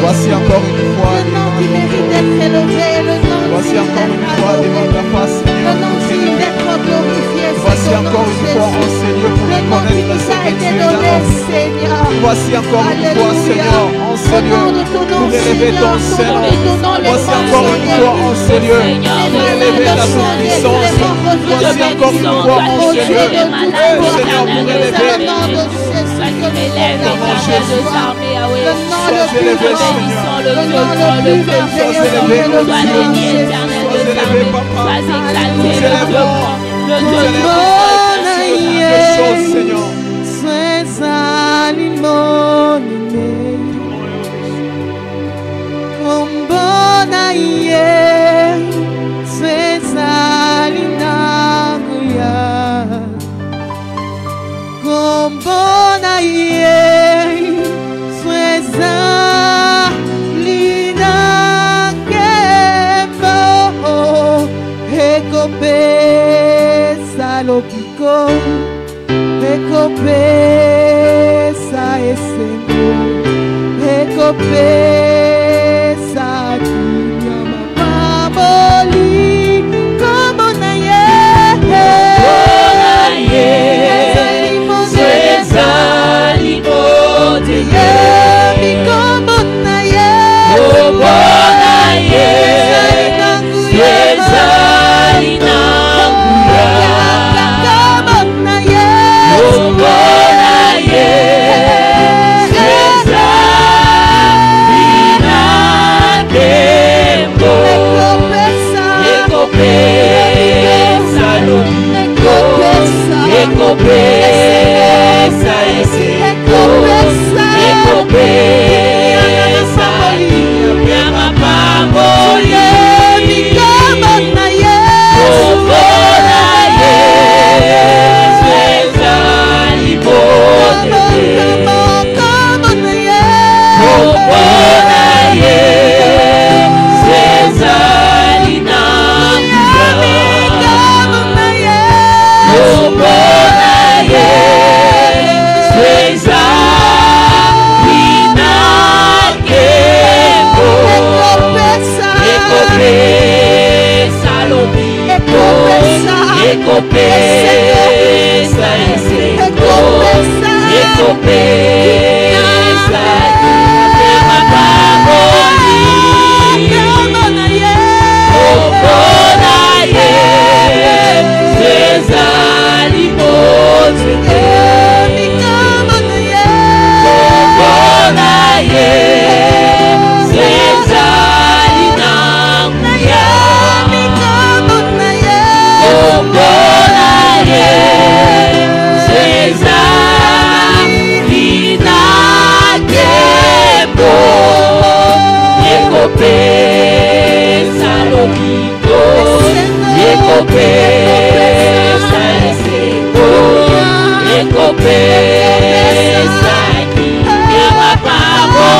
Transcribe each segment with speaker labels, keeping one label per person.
Speaker 1: Voici encore une fois devant ton trône. Voici encore une fois devant ta face, Seigneur. Voici encore une fois, oh Seigneur, pour reconnaître ce que tu es là. Voici encore une fois, Seigneur, oh Seigneur, pour élever ton Seigneur. Voici encore une fois, oh Seigneur, pour élever ta toute-puissance. Voici encore une fois, oh Seigneur, Seigneur, pour élever Jésus. Sois élevé, Seigneur. Sois élevé, Papa. Nous élevons quelque chose, Seigneur.
Speaker 2: Recompensa esse recompensa minha mamoli como na
Speaker 3: recompensa esse recompensa minha mamoli como na recompensa esse recompensa minha mamoli como na recompensa aqui minha mamoli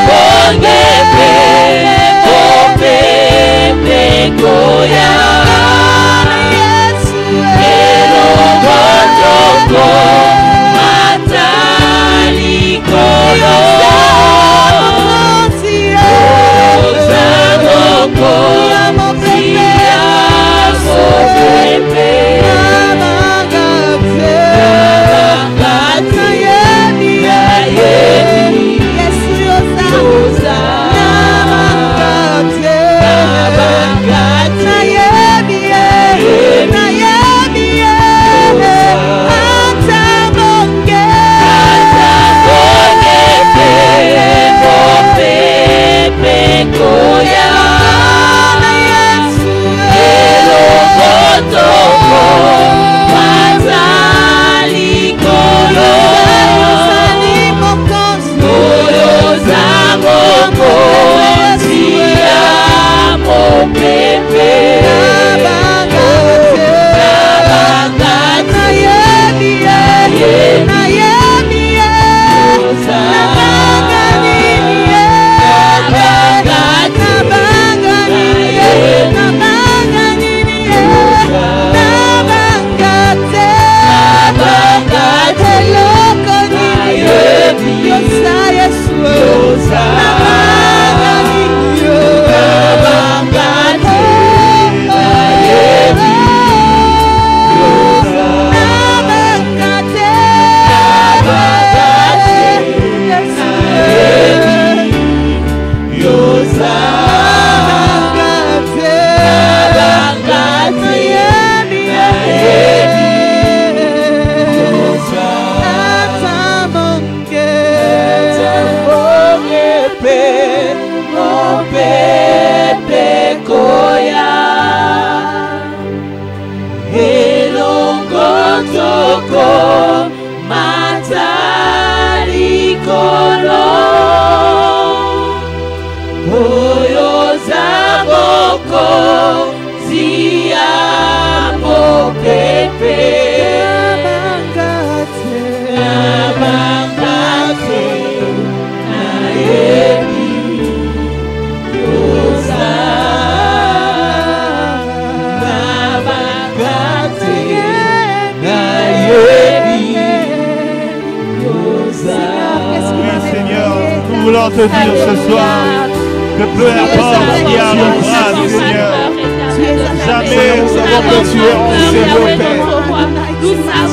Speaker 3: Bonge
Speaker 1: te dire ce soir que peu importe ce qui arrivera, Seigneur, jamais nous savons que tu es en Seigneur Père.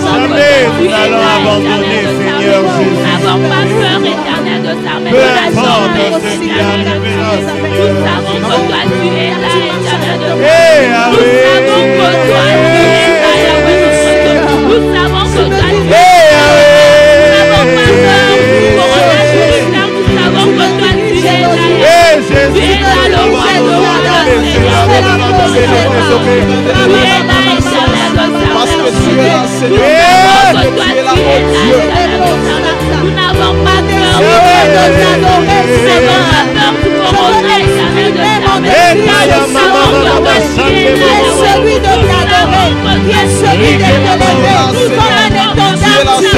Speaker 1: Jamais nous allons abandonner, Seigneur Jésus.
Speaker 3: Nous n'avons pas peur éternel de ta main.
Speaker 1: Peu importe ce qui arrivera,
Speaker 3: Nous savons que toi tu es là, éternel de ta main.
Speaker 1: Nous
Speaker 3: savons que toi tu es là, Yahweh notre Dieu. Nous savons que toi tu es là. Nous n'avons pas peur pour coronavirus. Nous savons que toi tu es là, Yahweh. Tu es là le roi de roi, le Seigneur de notre Dieu. Tu es là, éternel de ta main.
Speaker 1: Parce que tu es là, Seigneur.
Speaker 3: Nous n'avons pas peur de t'adorer, Seigneur. Nous n'avons pas peur du corona, éternel de ta main. Nous savons que toi tu es là,
Speaker 2: celui de t'adorer, qui est celui de t'élever. Nous sommes un étendard, tu es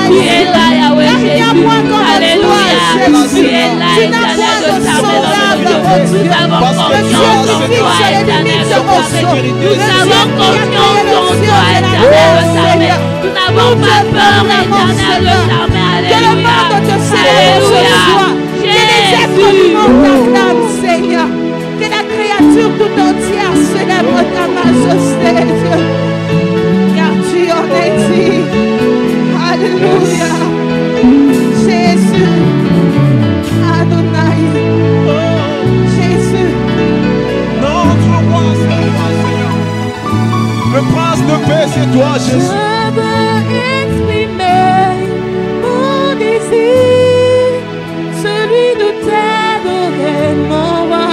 Speaker 3: Tu es là, Yahweh Jésus. Alléluia. Tu es là, éternel de ta main. Nous avons confiance en toi, éternel de ta main. Nous avons confiance en toi, éternel de ta main. Nous n'avons pas peur, éternel de ta main. Alléluia.
Speaker 2: Alléluia. Seigneur. Que la créature tout entière célèbre ta majesté, Dieu. Car tu en es dit. Alléluia. Jésus. Adonai. Jésus.
Speaker 1: Notre roi, Seigneur. Le prince de paix, c'est toi, Jésus.
Speaker 2: Je veux exprimer mon désir, celui de t'adorer, mon roi.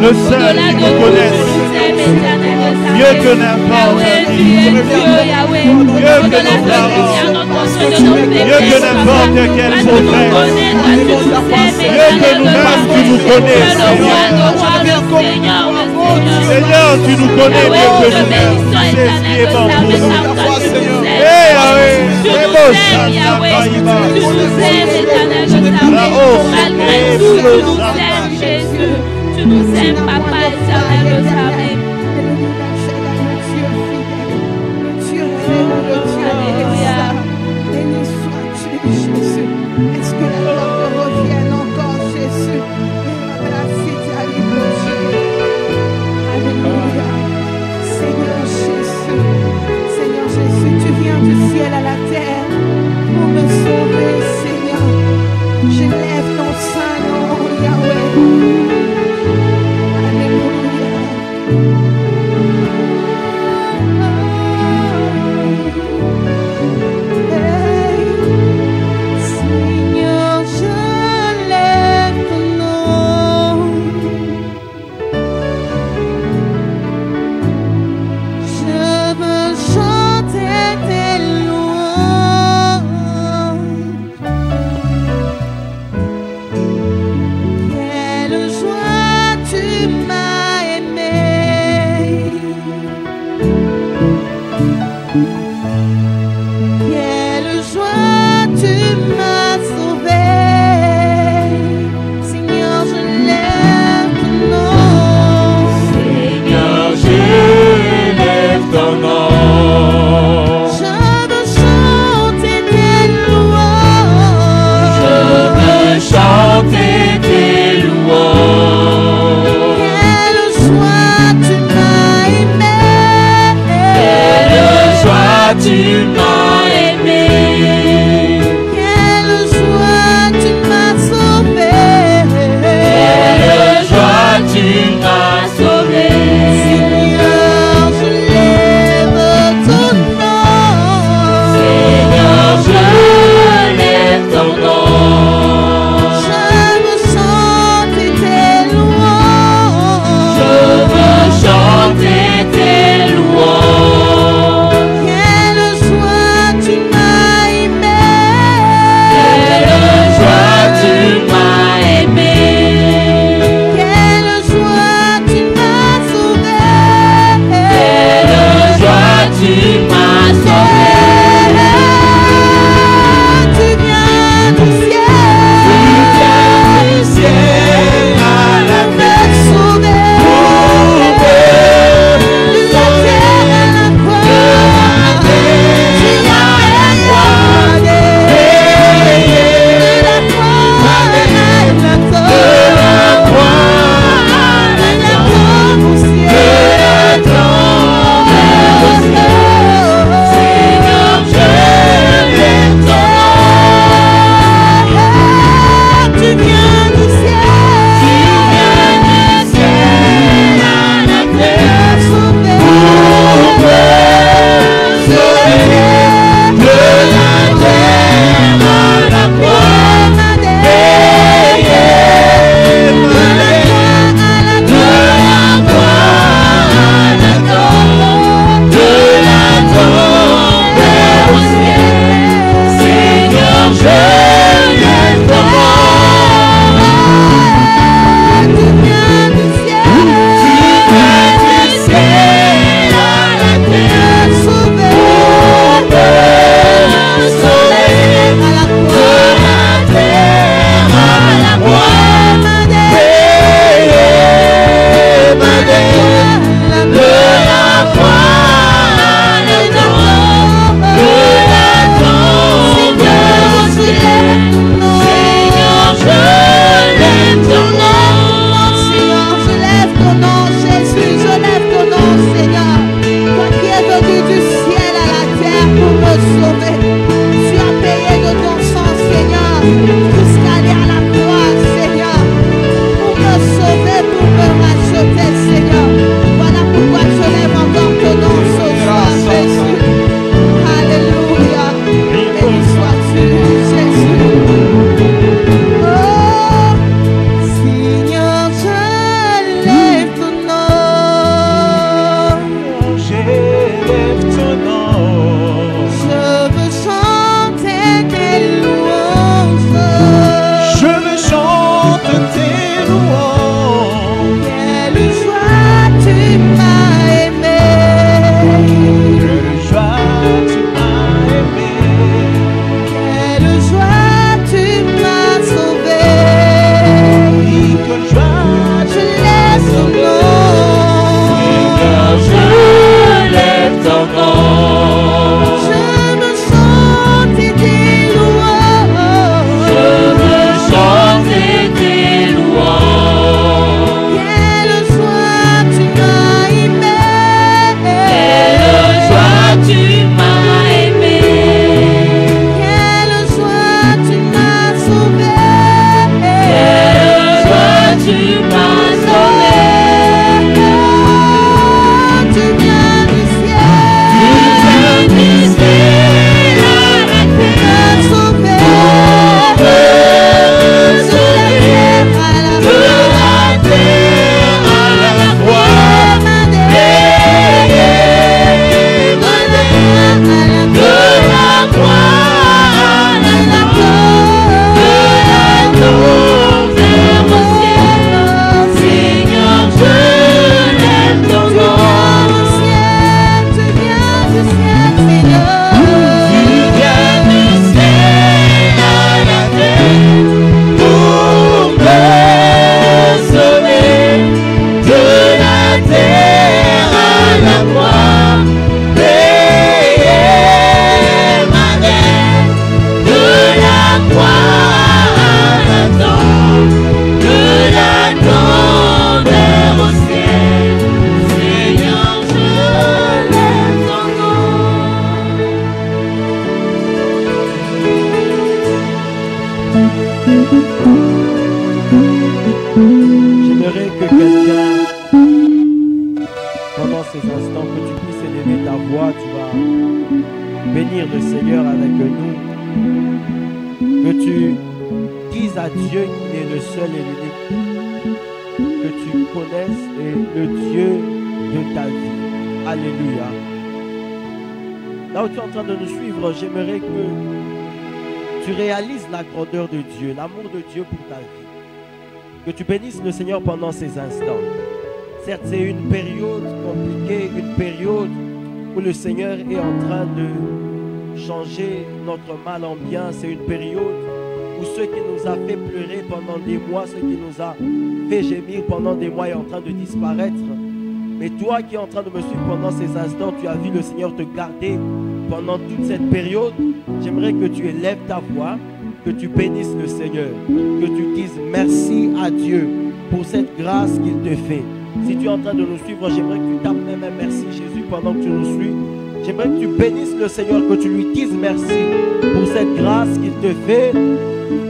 Speaker 4: Le seul qui nous connaisse. Mieux que n'importe qui. Mieux que nos parents. Mieux que n'importe quel prophète. Mieux que nous-mêmes, tu nous connais, Seigneur, tu nous connais mieux que nous-mêmes. Tu sais ce qui est bon pour nous. Eh Yahweh, c'est beau ça, Yahweh.
Speaker 3: Tu nous aimes, éternel de ta main. Malgré tout, tu nous aimes, Jésus. Tu nous aimes, Papa, éternel de ta main. Alléluia.
Speaker 2: Béni sois-tu, Jésus. Est-ce que la gloire te revienne encore, Jésus? Alléluia. Seigneur Jésus, Seigneur Jésus, tu viens du ciel à la terre pour me sauver, Seigneur. Je lève ton saint nom, Yahweh. Alléluia.
Speaker 1: tes louanges.
Speaker 2: Quelle joie tu m'as aimé.
Speaker 1: Quelle joie tu m'as aimé.
Speaker 2: Quelle joie tu m'as sauvé.
Speaker 1: Oui, quelle joie
Speaker 2: Je laisse ton nom.
Speaker 3: Seigneur, je lève ton nom.
Speaker 2: Je me chante tes louanges.
Speaker 3: Je veux chanter tes louanges.
Speaker 2: Quelle joie tu m'as aimé.
Speaker 3: Quelle joie tu m'as aimé.
Speaker 2: Quelle joie tu m'as sauvé.
Speaker 3: Quelle joie tu m'as sauvé.
Speaker 2: Tu viens du ciel.
Speaker 3: Tu viens du ciel à la
Speaker 2: Me
Speaker 3: terre.
Speaker 2: sauver.
Speaker 3: Me
Speaker 2: De
Speaker 3: sauver.
Speaker 2: la terre à la
Speaker 3: De la terre à la croix. De la croix à la croix. De la tombe vers au ciel. Seigneur, je lève ton nom.
Speaker 2: Tu viens du ciel, Seigneur.
Speaker 3: Tu viens du ciel à la terre pour me sauver. De la terre à la croix, payer ma dette. De la croix à la tombe, de la tombe vers au ciel. Seigneur, je lève ton nom.
Speaker 5: J'aimerais que quelqu'un, pendant ces instants, que tu puisses élever ta voix, tu vas bénir le Seigneur avec nous. Que tu dises à Dieu qu'il est le seul et l'unique. Que tu connaisses et le Dieu de ta vie. Alléluia. Là où tu es en train de nous suivre, j'aimerais que tu réalises la grandeur de Dieu, l'amour de Dieu pour ta vie. Que tu bénisses le Seigneur pendant ces instants. Certes, c'est une période compliquée, une période où le Seigneur est en train de changer notre mal en bien. C'est une période où ce qui nous a fait pleurer pendant des mois, ce qui nous a fait gémir pendant des mois est en train de disparaître. Mais toi qui es en train de me suivre pendant ces instants, tu as vu le Seigneur te garder pendant toute cette période. J'aimerais que tu élèves ta voix, que tu bénisses le Seigneur, que tu dises merci à Dieu pour cette grâce qu'il te fait. Si tu es en train de nous suivre, j'aimerais que tu tapes même un merci Jésus pendant que tu nous suis. J'aimerais que tu bénisses le Seigneur, que tu lui dises merci pour cette grâce qu'il te fait,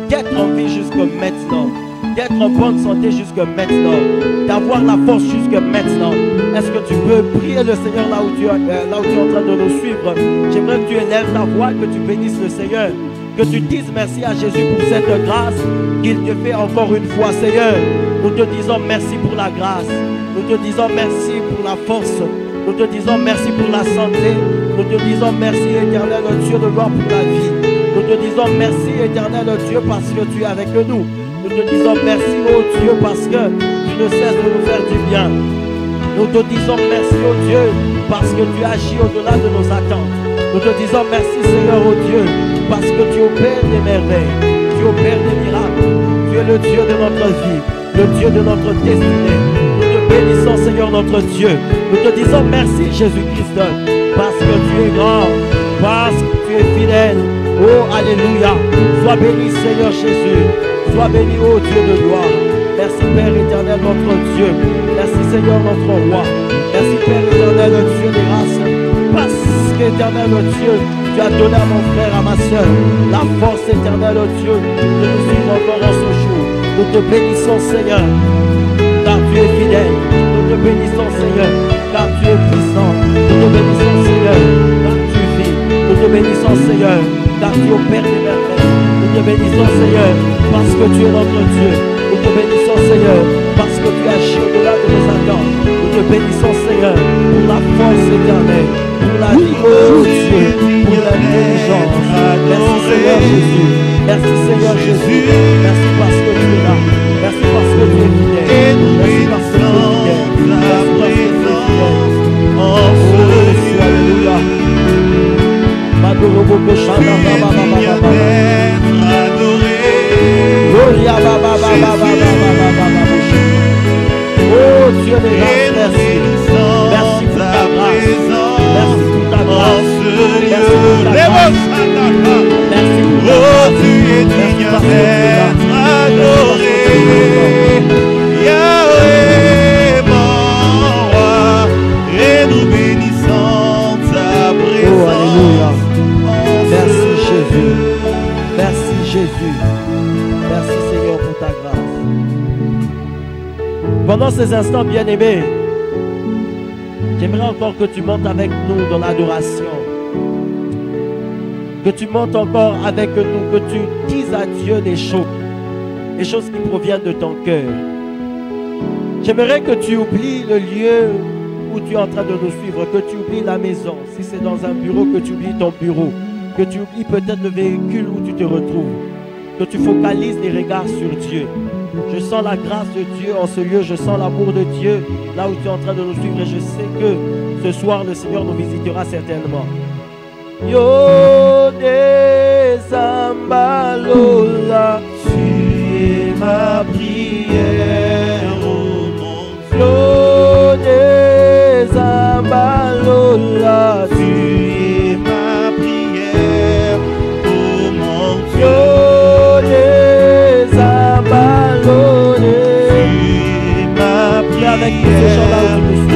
Speaker 5: d'être en vie jusqu'à maintenant, d'être en bonne santé jusqu'à maintenant, d'avoir la force jusqu'à maintenant. Est-ce que tu peux prier le Seigneur là où tu es en train de nous suivre? J'aimerais que tu élèves ta voix, que tu bénisses le Seigneur, que tu dises merci à Jésus pour cette grâce qu'il te fait encore une fois. Seigneur, nous te disons merci pour la grâce, nous te disons merci pour la force, nous te disons merci pour la santé, nous te disons merci éternel Dieu de gloire pour la vie. Nous te disons merci éternel Dieu parce que tu es avec nous. Nous te disons merci oh Dieu parce que tu ne cesses de nous faire du bien. Nous te disons merci oh Dieu parce que tu agis au-delà de nos attentes. Nous te disons merci Seigneur oh Dieu parce que tu opères des merveilles, tu opères des miracles. Tu es le Dieu de notre vie, le Dieu de notre destinée. Nous te bénissons Seigneur notre Dieu. Nous te disons merci Jésus-Christ parce que tu es grand, parce que tu es fidèle. Oh, alléluia. Sois béni, Seigneur Jésus. Sois béni, oh Dieu de gloire. Merci, Père éternel, notre Dieu. Merci, Seigneur, notre roi. Merci, Père éternel, Dieu de grâce. Parce qu'éternel, Dieu, tu as donné à mon frère, à ma soeur, la force éternelle, Dieu, de nous suivre encore en ce jour. Nous te bénissons, Seigneur, car tu es fidèle. Nous te bénissons, Seigneur, car tu es puissant. Nous te bénissons, Seigneur, car tu vis. Nous te bénissons, Seigneur, car tu opères des merveilles. Nous te bénissons, Seigneur, parce que tu es notre Dieu. Nous te bénissons, Seigneur, parce que tu agis au-delà de nos attentes. Nous te bénissons, Seigneur, pour la force éternelle, pour la vie, oh Dieu, pour l'intelligence. Merci, Seigneur Jésus. Merci, Seigneur Jésus. Merci parce que tu es là. Merci parce Pendant ces instants, bien-aimés, j'aimerais encore que tu montes avec nous dans l'adoration. Que tu montes encore avec nous, que tu dises à Dieu des choses qui proviennent de ton cœur. J'aimerais que tu oublies le lieu où tu es en train de nous suivre, que tu oublies la maison. Si c'est dans un bureau, que tu oublies ton bureau, que tu oublies peut-être le véhicule où tu te retrouves, que tu focalises les regards sur Dieu. Je sens la grâce de Dieu en ce lieu, je sens l'amour de Dieu là où tu es en train de nous suivre et je sais que ce soir le Seigneur nous visitera certainement. Yo desambalola, tu es ma prière, oh mon Dieu. Yo desambalola, tu es ma prière, oh mon Dieu. Yo desambalola, tu es ma prière, avec ce chant-là où tu me suis.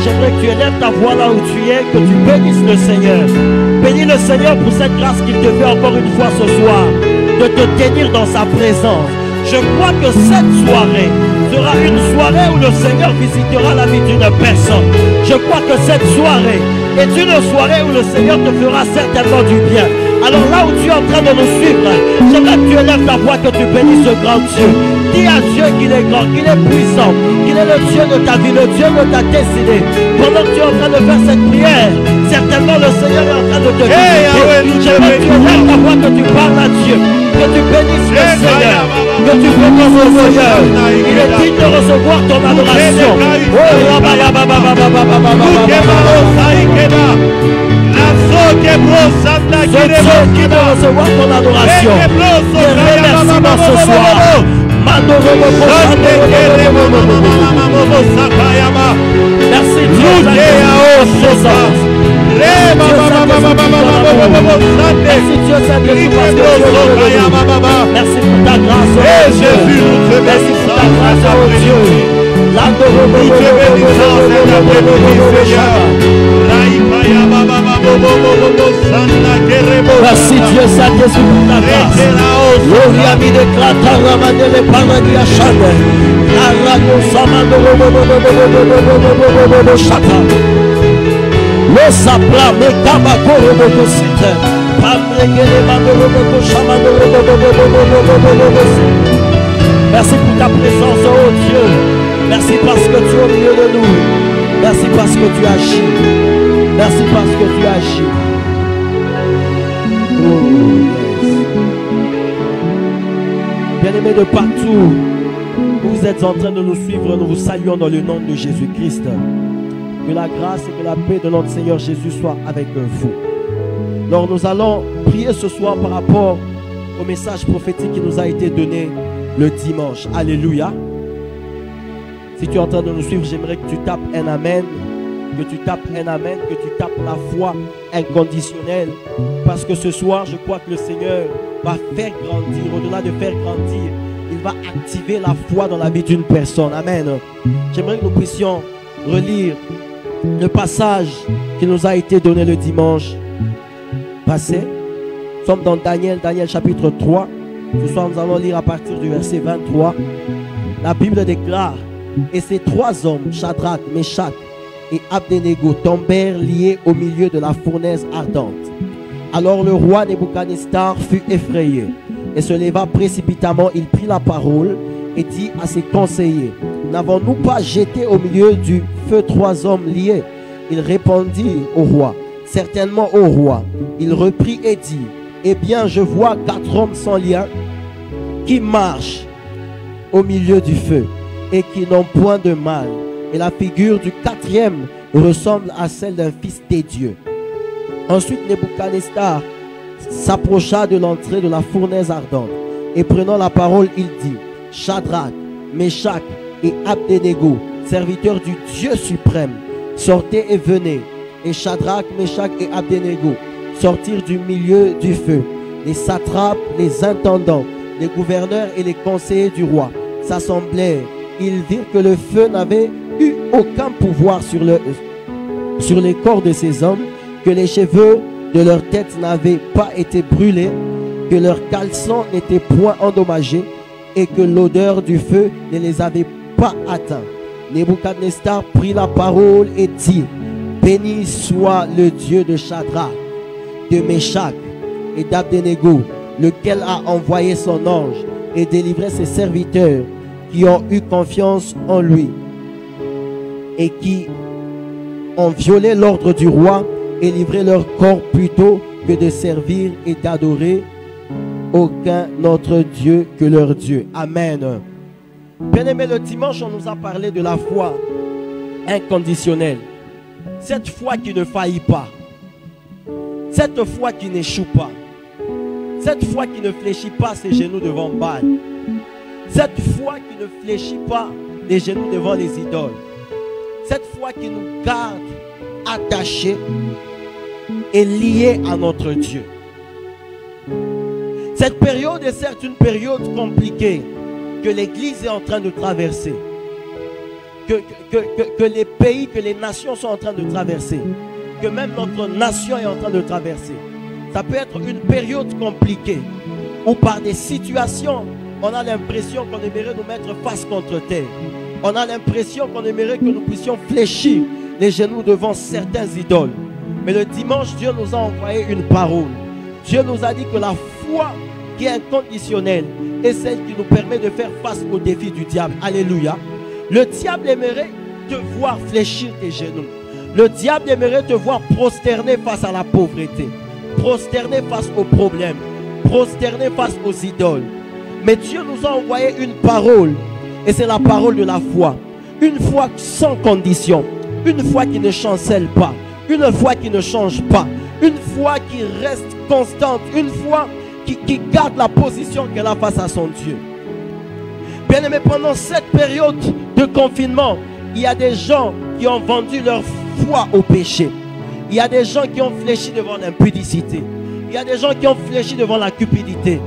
Speaker 5: J'aimerais que tu élèves ta voix là où tu es, que tu bénisses le Seigneur. Bénis le Seigneur pour cette grâce qu'il te fait encore une fois ce soir, de te tenir dans sa présence. Je crois que cette soirée sera une soirée où le Seigneur visitera la vie d'une personne. Je crois que cette soirée est une soirée où le Seigneur te fera certainement du bien. Alors là où tu es en train de nous suivre, j'aimerais que tu élèves ta voix, que tu bénisses ce grand Dieu. Dis à Dieu qu'il est grand, qu'il est puissant, qu'il est le Dieu de ta vie, le Dieu de ta destinée. Pendant que tu es en train de faire cette prière, certainement le Seigneur est en train de te visiter. J'aimerais que tu élèves ta voix, que tu parles à Dieu, que tu bénisses le Seigneur, que que tu fais ton Seigneur. Il est digne de recevoir ton adoration. C'est Dieu qui doit recevoir ton adoration. Tes remerciements ce soir. Merci Dieu pour présence. Merci Dieu Saint-Esprit parce que Dieu est heureux. Merci pour ta grâce, oh Dieu. Merci pour ta grâce, oh Dieu. Merci Dieu Saint-Esprit pour ta grâce. Gloria mi declata ramadele paradia shade. Arago samando shata. Lo sapla me kabako robo site. Merci pour ta présence, oh Dieu. Merci parce que tu es au milieu de nous. Merci parce que tu agis. Merci parce que tu agis. Oh, yes. Bien-aimés de partout où vous êtes en train de nous suivre, nous vous saluons dans le nom de Jésus-Christ. Que la grâce et que la paix de notre Seigneur Jésus soient avec vous. Alors nous allons prier ce soir par rapport au message prophétique qui nous a été donné le dimanche. Alléluia. Si tu es en train de nous suivre, j'aimerais que tu tapes un amen, que tu tapes un amen, que tu tapes la foi inconditionnelle. Parce que ce soir, je crois que le Seigneur va faire grandir. Au-delà de faire grandir, il va activer la foi dans la vie d'une personne. Amen. J'aimerais que nous puissions relire le passage qui nous a été donné le dimanche passé. Nous sommes dans Daniel chapitre 3. Ce soir nous allons lire à partir du verset 23. La Bible déclare: et ces trois hommes, Shadrach, Meshach et Abednego, tombèrent liés au milieu de la fournaise ardente. Alors le roi Nebuchadnezzar fut effrayé et se leva précipitamment. Il prit la parole et dit à ses conseillers: n'avons-nous pas jeté au milieu du feu trois hommes liés? Il répondit au roi: certainement, au roi. Il reprit et dit: eh bien, je vois 4 hommes sans lien qui marchent au milieu du feu et qui n'ont point de mal. Et la figure du quatrième ressemble à celle d'un fils des dieux. Ensuite, Nebuchadnezzar s'approcha de l'entrée de la fournaise ardente et prenant la parole, il dit: Shadrach, Meshach et Abednego, serviteurs du Dieu suprême, sortez et venez. Et Shadrach, Meshach et Abednego sortirent du milieu du feu. Les satrapes, les intendants, les gouverneurs et les conseillers du roi s'assemblèrent. Ils virent que le feu n'avait eu aucun pouvoir sur les corps de ces hommes, que les cheveux de leur tête n'avaient pas été brûlés, que leurs caleçons n'étaient point endommagés et que l'odeur du feu ne les avait pas atteints. Nebuchadnezzar prit la parole et dit: béni soit le Dieu de Shadrach, de Meshach et d'Abednego, lequel a envoyé son ange et délivré ses serviteurs qui ont eu confiance en lui et qui ont violé l'ordre du roi et livré leur corps plutôt que de servir et d'adorer aucun autre Dieu que leur Dieu. Amen. Bien-aimés, le dimanche, on nous a parlé de la foi inconditionnelle. Cette foi qui ne faillit pas. Cette foi qui n'échoue pas. Cette foi qui ne fléchit pas ses genoux devant Baal. Cette foi qui ne fléchit pas les genoux devant les idoles. Cette foi qui nous garde attachés et liés à notre Dieu. Cette période est certes une période compliquée que l'Église est en train de traverser. Que les pays, que les nations sont en train de traverser. Que même notre nation est en train de traverser. Ça peut être une période compliquée où par des situations, on a l'impression qu'on aimerait nous mettre face contre terre. On a l'impression qu'on aimerait que nous puissions fléchir les genoux devant certains idoles. Mais le dimanche, Dieu nous a envoyé une parole. Dieu nous a dit que la foi qui est inconditionnelle est celle qui nous permet de faire face aux défis du diable. Alléluia. Le diable aimerait te voir fléchir tes genoux. Le diable aimerait te voir prosterner face à la pauvreté, prosterner face aux problèmes, prosterner face aux idoles. Mais Dieu nous a envoyé une parole. Et c'est la parole de la foi. Une foi sans condition. Une foi qui ne chancelle pas. Une foi qui ne change pas. Une foi qui reste constante. Une foi qui garde la position qu'elle a face à son Dieu. Bien aimé, pendant cette période de confinement, il y a des gens qui ont vendu leur foi au péché. Il y a des gens qui ont fléchi devant l'impudicité. Il y a des gens qui ont fléchi devant la cupidité.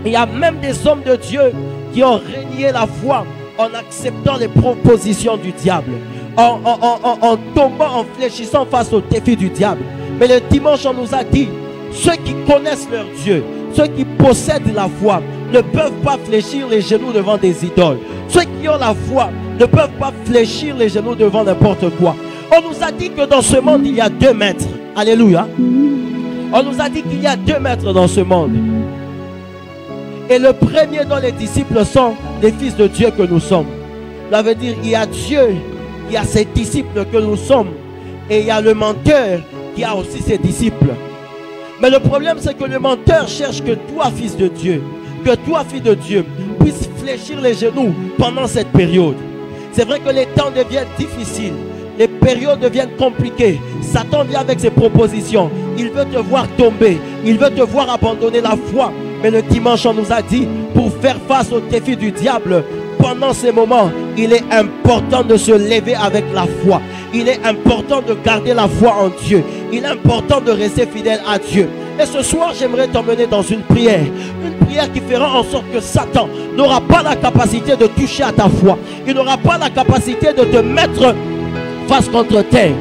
Speaker 5: Il y a même des hommes de Dieu qui ont renié la foi en acceptant les propositions du diable, en tombant, en fléchissant face aux défis du diable. Mais le dimanche, on nous a dit, ceux qui connaissent leur Dieu, ceux qui possèdent la foi, ne peuvent pas fléchir les genoux devant des idoles. Ceux qui ont la foi ne peuvent pas fléchir les genoux devant n'importe quoi. On nous a dit que dans ce monde, il y a 2 maîtres. Alléluia. On nous a dit qu'il y a 2 maîtres dans ce monde. Et le premier dont les disciples sont les fils de Dieu que nous sommes. Ça veut dire il y a Dieu, il y a ses disciples que nous sommes. Et il y a le menteur qui a aussi ses disciples. Mais le problème, c'est que le menteur cherche que toi, fils de Dieu, que toi, fille de Dieu, puisses fléchir les genoux pendant cette période. C'est vrai que les temps deviennent difficiles. Les périodes deviennent compliquées. Satan vient avec ses propositions. Il veut te voir tomber. Il veut te voir abandonner la foi. Mais le dimanche, on nous a dit, pour faire face au défi du diable, pendant ces moments, il est important de se lever avec la foi. Il est important de garder la foi en Dieu. Il est important de rester fidèle à Dieu. Et ce soir, j'aimerais t'emmener dans une prière. Une prière qui fera en sorte que Satan n'aura pas la capacité de toucher à ta foi. Il n'aura pas la capacité de te mettre face contre terre.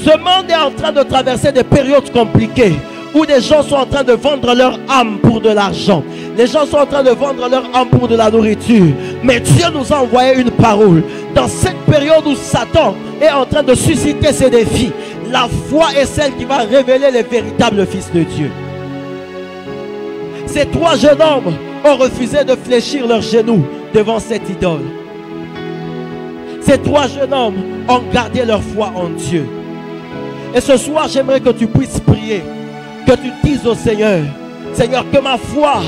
Speaker 5: Ce monde est en train de traverser des périodes compliquées où des gens sont en train de vendre leur âme pour de l'argent. Les gens sont en train de vendre leur âme pour de la nourriture. Mais Dieu nous a envoyé une parole. Dans cette période où Satan est en train de susciter ses défis, la foi est celle qui va révéler les véritables fils de Dieu. Ces 3 jeunes hommes ont refusé de fléchir leurs genoux devant cette idole. Ces 3 jeunes hommes ont gardé leur foi en Dieu. Et ce soir, j'aimerais que tu puisses prier, que tu dises au Seigneur, Seigneur, que ma foi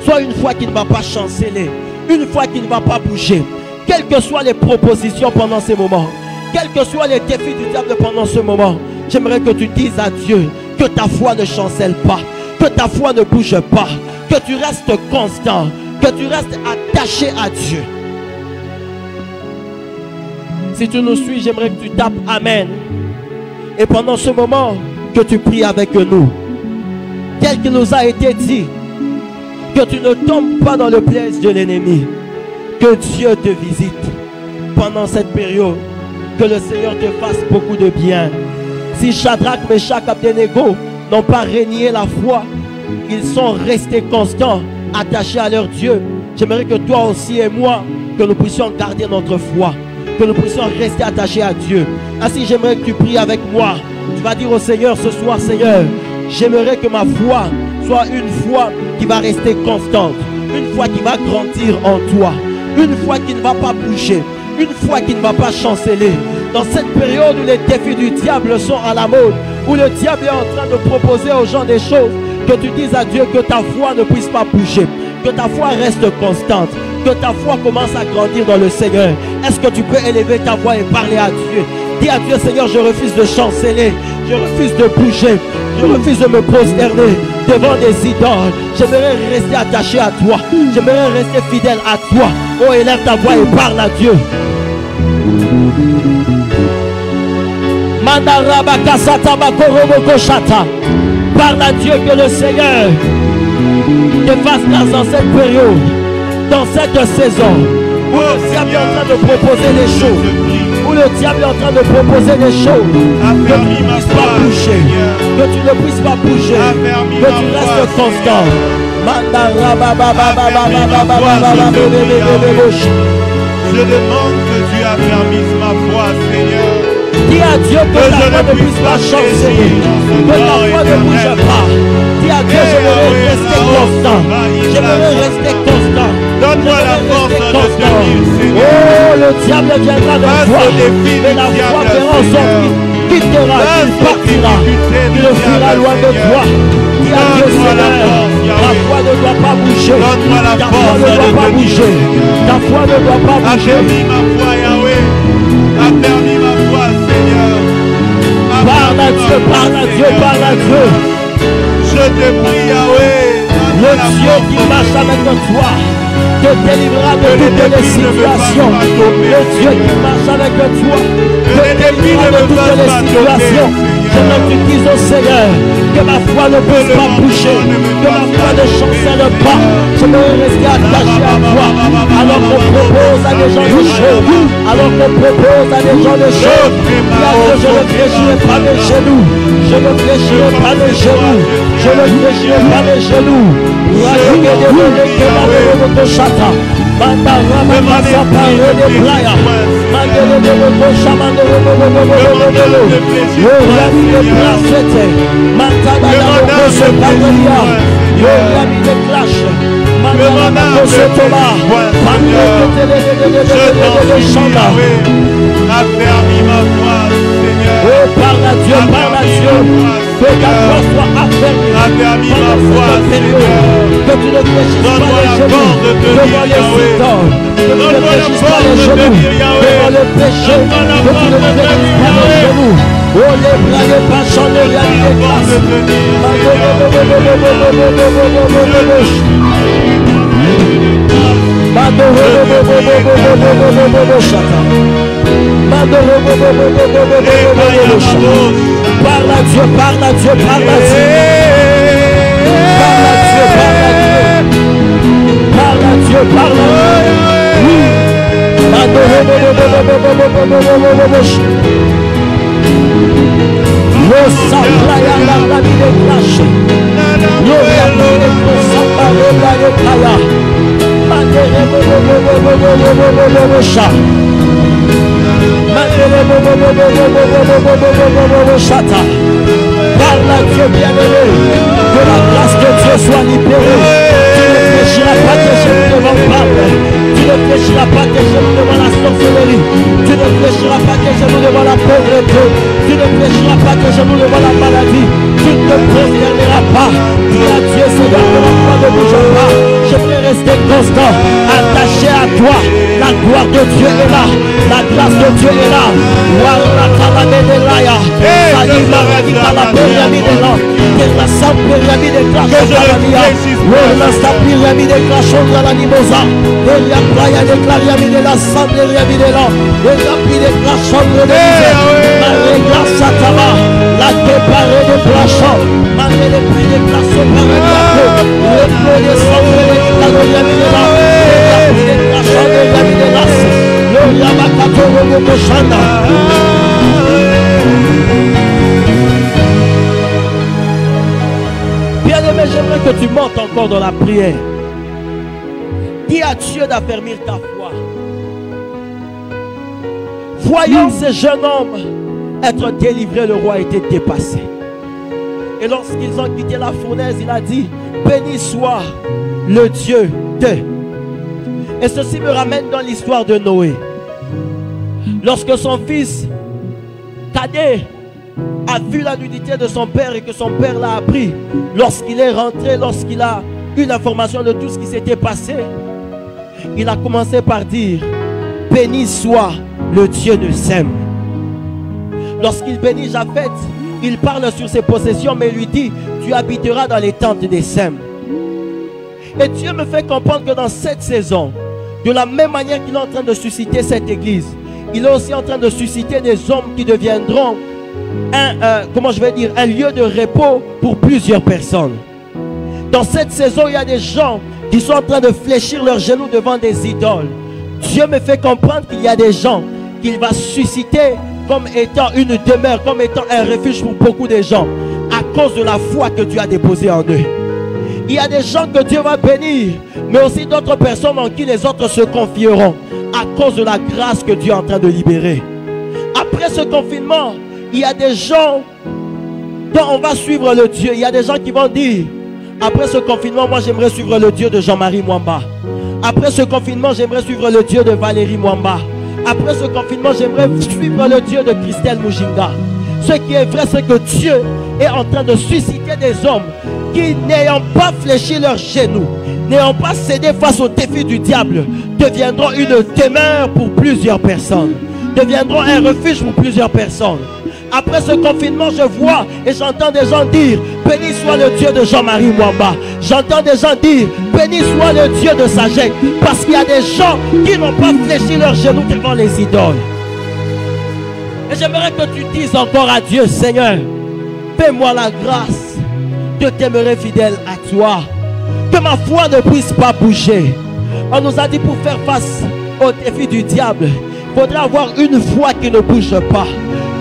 Speaker 5: soit une foi qui ne va pas chanceler, une foi qui ne va pas bouger, quelles que soient les propositions pendant ces moments, quels que soient les défis du diable pendant ce moment. J'aimerais que tu dises à Dieu que ta foi ne chancelle pas, que ta foi ne bouge pas, que tu restes constant, que tu restes attaché à Dieu. Si tu nous suis, j'aimerais que tu tapes Amen. Et pendant ce moment, que tu pries avec nous. Tel qu'il nous a été dit, que tu ne tombes pas dans le piège de l'ennemi. Que Dieu te visite pendant cette période. Que le Seigneur te fasse beaucoup de bien. Si Shadrach, Meshach, Abednego n'ont pas renié la foi, ils sont restés constants, attachés à leur Dieu. J'aimerais que toi aussi et moi, que nous puissions garder notre foi, que nous puissions rester attachés à Dieu. Ainsi, j'aimerais que tu pries avec moi. Tu vas dire au Seigneur ce soir, Seigneur, j'aimerais que ma foi soit une foi qui va rester constante, une foi qui va grandir en toi, une foi qui ne va pas bouger, une foi qui ne va pas chanceler. Dans cette période où les défis du diable sont à la mode, où le diable est en train de proposer aux gens des choses, que tu dises à Dieu que ta foi ne puisse pas bouger, que ta foi reste constante, que ta foi commence à grandir dans le Seigneur. Est-ce que tu peux élever ta voix et parler à Dieu? Dis à Dieu, Seigneur, je refuse de chanceler, je refuse de bouger, je refuse de me prosterner devant des idoles. J'aimerais rester attaché à toi, j'aimerais rester fidèle à toi. Oh, élève ta voix et parle à Dieu. Parle à Dieu, que le Seigneur te fasse grâce dans cette période, dans cette saison où le diable est en train de proposer des choses, où le diable est en train de proposer des choses, que tu ne puisses pas bouger, que tu ne puisses pas bouger, que tu restes constant.
Speaker 4: Je demande que tu affermisses ma foi, Seigneur.
Speaker 5: Dis à Dieu que ta foi ne puisse pas chanceler, que ta foi ne bouge pas. Dis à Dieu, j'aimerais rester constant, j'aimerais rester constant.
Speaker 4: Donne-moi la force de tenir, Seigneur.
Speaker 5: Oh, le diable viendra de toi, mais la foi fera en sorte qu'il quittera, qu'il partira, qu'il fuira loin de toi. Dis Dis à Dieu, Seigneur, ta foi ne doit pas bouger. Ta foi ne doit pas bouger. Ta foi ne doit pas bouger.
Speaker 4: Affermis ma foi, Yahweh. Affermis ma foi, Seigneur.
Speaker 5: Parle à Dieu, parle à Dieu, parle à Dieu.
Speaker 4: Je te prie, Yahweh.
Speaker 5: Le Dieu qui marche avec toi te délivrera de toutes les situations. Le Dieu qui marche avec toi te délivrera de toutes les situations. Je me dis au Seigneur que ma foi ne puisse pas bouger, que ma foi ne chancelle pas. Je veux rester attaché à toi. Alors qu'on propose à des gens des choses, alors qu'on propose à des gens des choses, je ne fléchirai pas mes genoux. Je ne fléchirai pas mes genoux. Je ne fléchirai pas mes genoux.
Speaker 4: Affermis ma foi, Seigneur.
Speaker 5: Oh, parle à Dieu, parle à Dieu. Que ta foi soit affermie.
Speaker 4: Affermis ma foi, Seigneur.
Speaker 5: Que tu ne fléchisses pas les genoux devant les idoles. Que tu ne fléchisses pas les genoux devant le péché. Que tu ne fléchisses pas les genoux. Oh, les bras, les pachons, les liens, les grâces. Parle à Dieu, parle à Dieu, parle à Dieu. Parle à Dieu, parle à Dieu. Parle à Dieu, parle à Parle à Dieu bien-aimé, que la grâce de Dieu soit libérée. Tu ne fléchiras pas tes genoux devant le pape. Tu ne fléchiras pas tes genoux devant la sorcellerie. Tu ne fléchiras pas tes genoux devant la pauvreté. Tu ne fléchiras pas tes genoux devant la maladie. Tu ne te prosterneras pas. Dis à Dieu, Seigneur, que la foi ne bouge pas. Je vais rester constant, attaché à toi. La gloire de Dieu est là. La grâce de Dieu est là. Bien-aimé, j'aimerais que tu montes encore dans la prière. Dis à Dieu d'affermir ta foi. Voyant ces jeunes hommes être délivrés, le roi était dépassé. Et lorsqu'ils ont quitté la fournaise, il a dit: béni soit le Dieu de. Et ceci me ramène dans l'histoire de Noé. Lorsque son fils cadet a vu la nudité de son père et que son père l'a appris, lorsqu'il est rentré, lorsqu'il a eu l'information de tout ce qui s'était passé, il a commencé par dire: béni soit le Dieu de Sem. Lorsqu'il bénit Japheth, il parle sur ses possessions, mais il lui dit: tu habiteras dans les tentes des Sem. Et Dieu me fait comprendre que dans cette saison, de la même manière qu'il est en train de susciter cette église, il est aussi en train de susciter des hommes qui deviendront un lieu de repos pour plusieurs personnes. Dans cette saison, il y a des gens qui sont en train de fléchir leurs genoux devant des idoles. Dieu me fait comprendre qu'il y a des gens qu'il va susciter comme étant une demeure, comme étant un refuge pour beaucoup de gens, à cause de la foi que Dieu a déposée en eux. Il y a des gens que Dieu va bénir, mais aussi d'autres personnes en qui les autres se confieront, à cause de la grâce que Dieu est en train de libérer. Après ce confinement, il y a des gens dont on va suivre le Dieu. Il y a des gens qui vont dire: après ce confinement, moi j'aimerais suivre le Dieu de Jean-Marie Mwamba. Après ce confinement, j'aimerais suivre le Dieu de Valérie Mwamba. Après ce confinement, j'aimerais suivre le Dieu de Christelle Mujinga. Ce qui est vrai, c'est que Dieu est en train de susciter des hommes qui, n'ayant pas fléchi leurs genoux, n'ayant pas cédé face aux défis du diable, deviendront une demeure pour plusieurs personnes, deviendront un refuge pour plusieurs personnes. Après ce confinement, je vois et j'entends des gens dire, béni soit le Dieu de Jean-Marie Mwamba. J'entends des gens dire, béni soit le Dieu de Sagek. Parce qu'il y a des gens qui n'ont pas fléchi leurs genoux devant les idoles. Et j'aimerais que tu dises encore à Dieu, Seigneur, fais-moi la grâce de t'aimer fidèle à toi. Que ma foi ne puisse pas bouger. On nous a dit pour faire face au défi du diable, il faudrait avoir une foi qui ne bouge pas.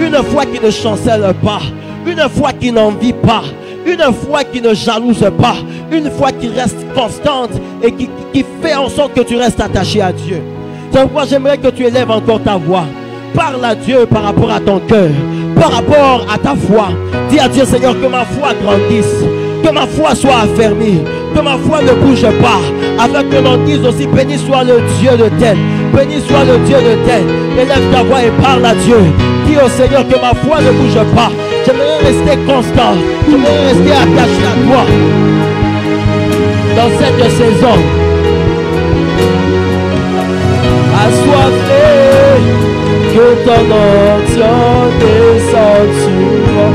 Speaker 5: Une foi qui ne chancelle pas, une foi qui n'envie pas, une foi qui ne jalouse pas, une foi qui reste constante et qui fait en sorte que tu restes attaché à Dieu. C'est pourquoi j'aimerais que tu élèves encore ta voix. Parle à Dieu par rapport à ton cœur, par rapport à ta foi. Dis à Dieu, Seigneur, que ma foi grandisse, que ma foi soit affermie, que ma foi ne bouge pas, afin que l'on dise aussi, béni soit le Dieu de tel, béni soit le Dieu de tel. Élève ta voix et parle à Dieu. Dis au Seigneur que ma foi ne bouge pas. J'aimerais rester constant. J'aimerais rester attaché à toi. Dans cette saison. Assoiffé, que ton onction descende sur moi.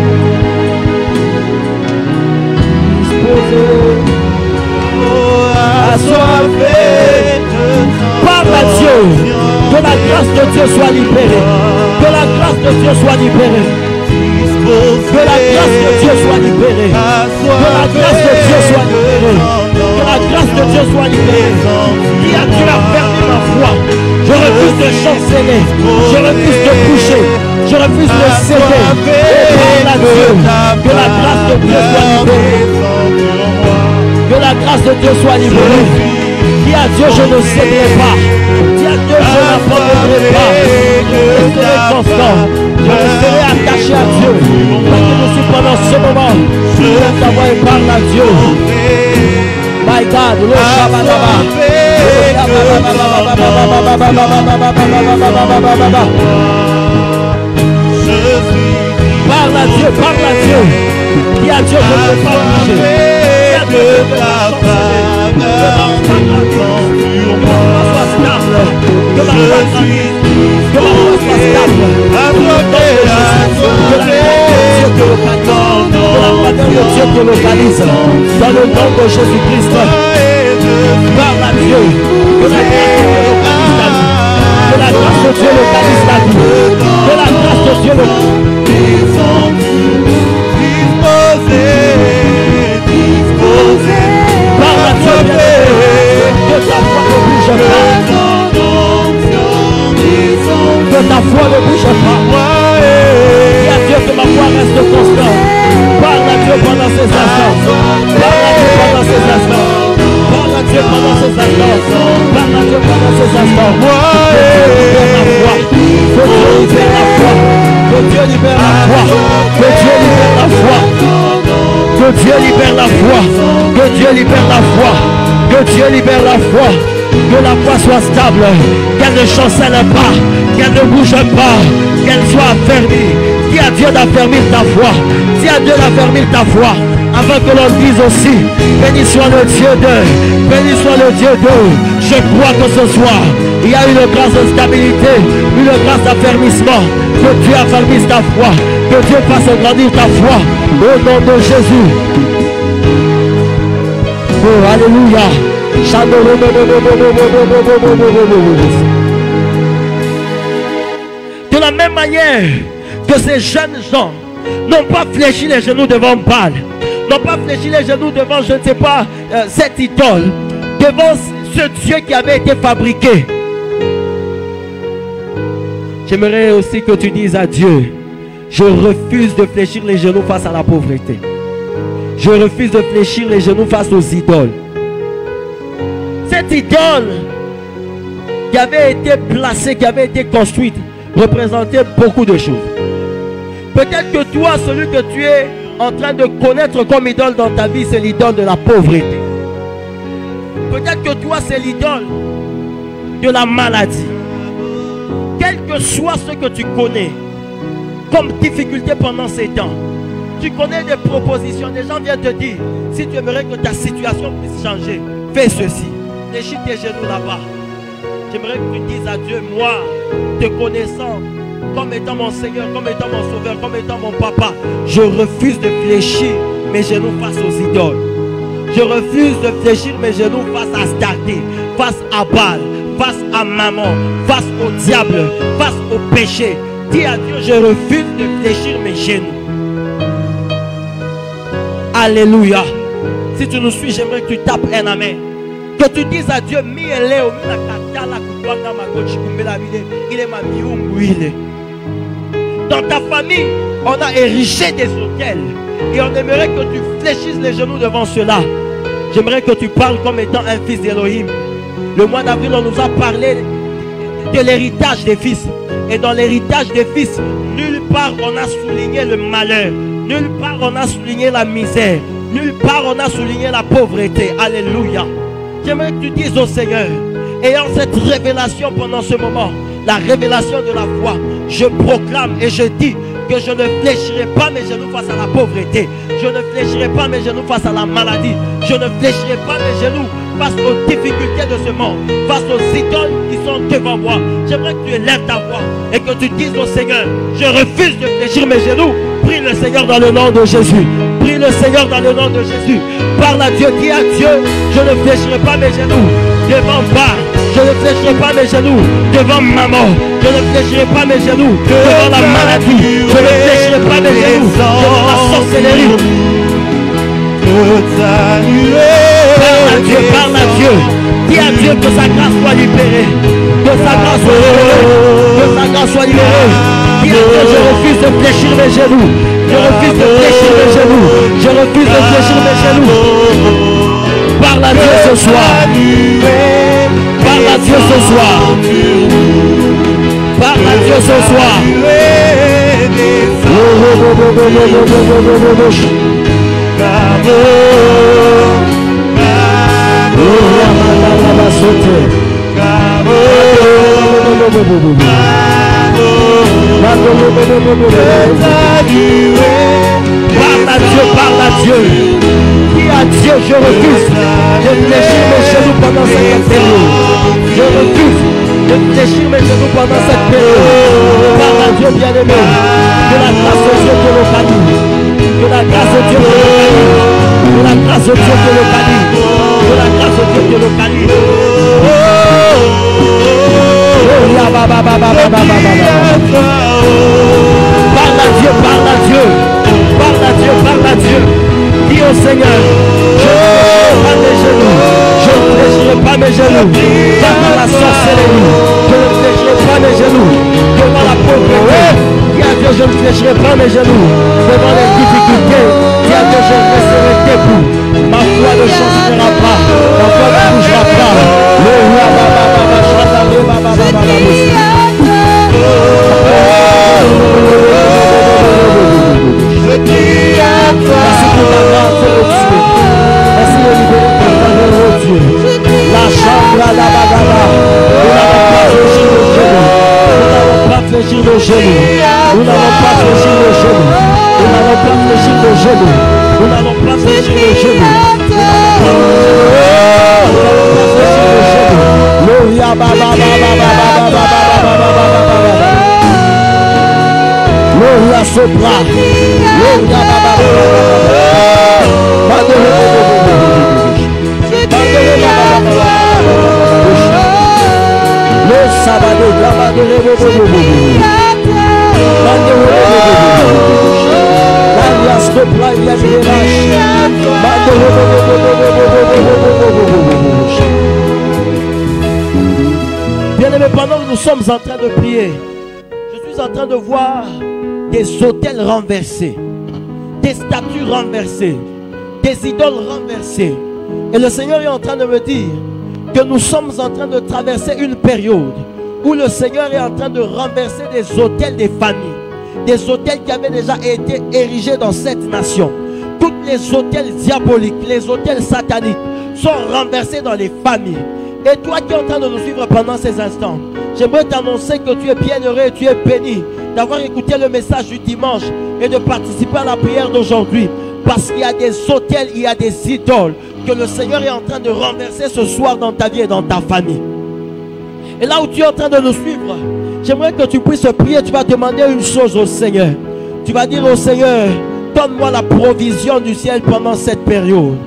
Speaker 5: Disposé, assoiffé, parle à Dieu. Que la grâce de Dieu soit libérée. Que la grâce de Dieu soit libérée. Que la grâce de Dieu soit libérée. Que la grâce de Dieu soit libérée. Que la grâce de Dieu soit libérée. Qui a Dieu a perdu ma foi. Je refuse de chanceler. Je refuse de bouger. Je refuse de céder. Et parle à Dieu. Que la grâce de Dieu soit libérée. Que la grâce de Dieu soit libérée. Dis à Dieu, je ne céderai pas. Dis à Dieu, je n'abandonnerai pas. Je resterai constant. Je resterai attaché à Dieu. Parce que je suis pendant ce moment. Lève ta voix et parle à Dieu. My God, le Shabbataba. Parle à Dieu, parle à Dieu. Dis à Dieu, je ne peux pas bouger. Que ta faveur soit stable, que ma foi soit stable, que la Dieu te localise dans le nom de Jésus-Christ. Parle à Dieu, que la grâce de Dieu localise ta vie, que la grâce de Dieu localise parle à Dieu, que ta foi ne bouge pas. Que ta foi ne bouge pas. Dis à Dieu que ma foi reste constante. Parle à Dieu pendant ces instants. Parle à Dieu pendant ces instants. Parle à Dieu pendant ces instants. Parle à Dieu pendant ces instants. Que Dieu libère la foi. Que Dieu libère la foi. Que Dieu libère la foi. Que Dieu libère la foi. Que Dieu libère la foi. Que la foi soit stable. Qu'elle ne chancelle pas. Qu'elle ne bouge pas. Qu'elle soit affermie. Dis à Dieu d'affermir ta foi. Dis à Dieu d'affermir ta foi. Afin que l'on dise aussi, béni soit le Dieu de, béni soit le Dieu de. Je crois que ce soir, il y a une grâce de stabilité, une grâce d'affermissement. Que Dieu affermisse ta foi. Que Dieu fasse grandir ta foi. Au nom de Jésus. Oh, alléluia. De la même manière que ces jeunes gens n'ont pas fléchi les genoux devant Baal, n'ont pas fléchi les genoux devant, je ne sais pas, cette idole, devant ce Dieu qui avait été fabriqué. J'aimerais aussi que tu dises à Dieu, je refuse de fléchir les genoux face à la pauvreté. Je refuse de fléchir les genoux face aux idoles. Cette idole qui avait été placée, qui avait été construite, représentait beaucoup de choses. Peut-être que toi, celui que tu es en train de connaître comme idole dans ta vie, c'est l'idole de la pauvreté. Peut-être que toi, c'est l'idole de la maladie. Quel que soit ce que tu connais comme difficulté pendant ces temps, tu connais des propositions, des gens viennent te dire, si tu aimerais que ta situation puisse changer, fais ceci. Déchire tes genoux là-bas. J'aimerais que tu dises à Dieu, moi, te connaissant comme étant mon Seigneur, comme étant mon Sauveur, comme étant mon Papa, je refuse de fléchir mes genoux face aux idoles. Je refuse de fléchir mes genoux face à Astarté, face à Baal, face à maman, face au diable, face au péché. Dis à Dieu, je refuse de fléchir mes genoux. Alléluia. Si tu nous suis, j'aimerais que tu tapes un amen. Que tu dises à Dieu, dans ta famille, on a érigé des autels et on aimerait que tu fléchisses les genoux devant cela. J'aimerais que tu parles comme étant un fils d'Élohim. Le mois d'avril, on nous a parlé de l'héritage des fils. Et dans l'héritage des fils, nulle part on a souligné le malheur. Nulle part on a souligné la misère. Nulle part on a souligné la pauvreté. Alléluia. J'aimerais que tu dises au Seigneur, ayant cette révélation pendant ce moment, la révélation de la foi, je proclame et je dis que je ne fléchirai pas mes genoux face à la pauvreté. Je ne fléchirai pas mes genoux face à la maladie. Je ne fléchirai pas mes genoux face aux difficultés de ce monde, face aux idoles qui sont devant moi. J'aimerais que tu élèves ta voix et que tu dises au Seigneur, je refuse de fléchir mes genoux. Prie le Seigneur dans le nom de Jésus. Prie le Seigneur dans le nom de Jésus. Parle à Dieu, dis à Dieu, je ne fléchirai pas mes genoux devant Baal. Je ne fléchirai pas mes genoux devant maman. Je ne fléchirai pas mes genoux devant la maladie. Je ne fléchirai pas mes genoux devant la sorcellerie. Parle à Dieu, parle à Dieu. Dis à Dieu que sa grâce soit libérée. Que sa grâce soit libérée. Que sa grâce soit libérée. Dis à Dieu, je refuse de fléchir mes genoux. Je refuse de fléchir mes genoux. Je refuse de fléchir mes genoux. Parle à Dieu ce soir. Parle à Dieu ce soir. Parle à Dieu ce soir. Parle à Dieu, parle à Dieu. Dis à Dieu, je refuse de fléchir mes genoux pendant cette période. Je refuse de fléchir mes genoux pendant cette période. Parle à Dieu, bien-aimé. Que la grâce de Dieu te localise. Que la grâce de Dieu te localise. Que la grâce de Dieu te localise. Que la grâce de Dieu te localise. Parle à Dieu, parle à Dieu. Parle à Dieu, parle à Dieu. Dis au Seigneur, je ne fléchirai pas mes genoux. Je ne fléchirai pas mes genoux devant la sorcellerie. Je ne fléchirai pas mes genoux devant la pauvreté. Dis à Dieu, je ne fléchirai pas mes genoux devant les difficultés. Dis à Dieu, je resterai debout. Ma foi ne changera pas. Ma foi ne bougera pas. Je dis à toi. Merci pour ta grâce, Dieu. Merci de libérer ta faveur, Dieu. La chambre à la bagarre. Nous n'allons pas fléchir nos genoux. Nous n'allons pas fléchir nos genoux. Nous n'allons pas fléchir nos genoux. Nous n'allons pas fléchir nos genoux. Gloria sopra. Gloria baba. Le sabado grabado Bien-aimés, pendant que nous sommes en train de prier, je suis en train de voir des autels renversés, des statues renversées, des idoles renversées. Et le Seigneur est en train de me dire que nous sommes en train de traverser une période où le Seigneur est en train de renverser des autels des familles, des autels qui avaient déjà été érigés dans cette nation. Tous les autels diaboliques, les autels sataniques sont renversés dans les familles. Et toi qui es en train de nous suivre pendant ces instants, j'aimerais t'annoncer que tu es bien heureux et tu es béni. d'avoir écouté le message du dimanche et de participer à la prière d'aujourd'hui. Parce qu'il y a des autels, il y a des idoles que le Seigneur est en train de renverser ce soir dans ta vie et dans ta famille. Et là où tu es en train de nous suivre, j'aimerais que tu puisses prier. Tu vas demander une chose au Seigneur. Tu vas dire au Seigneur, donne-moi la provision du ciel pendant cette période.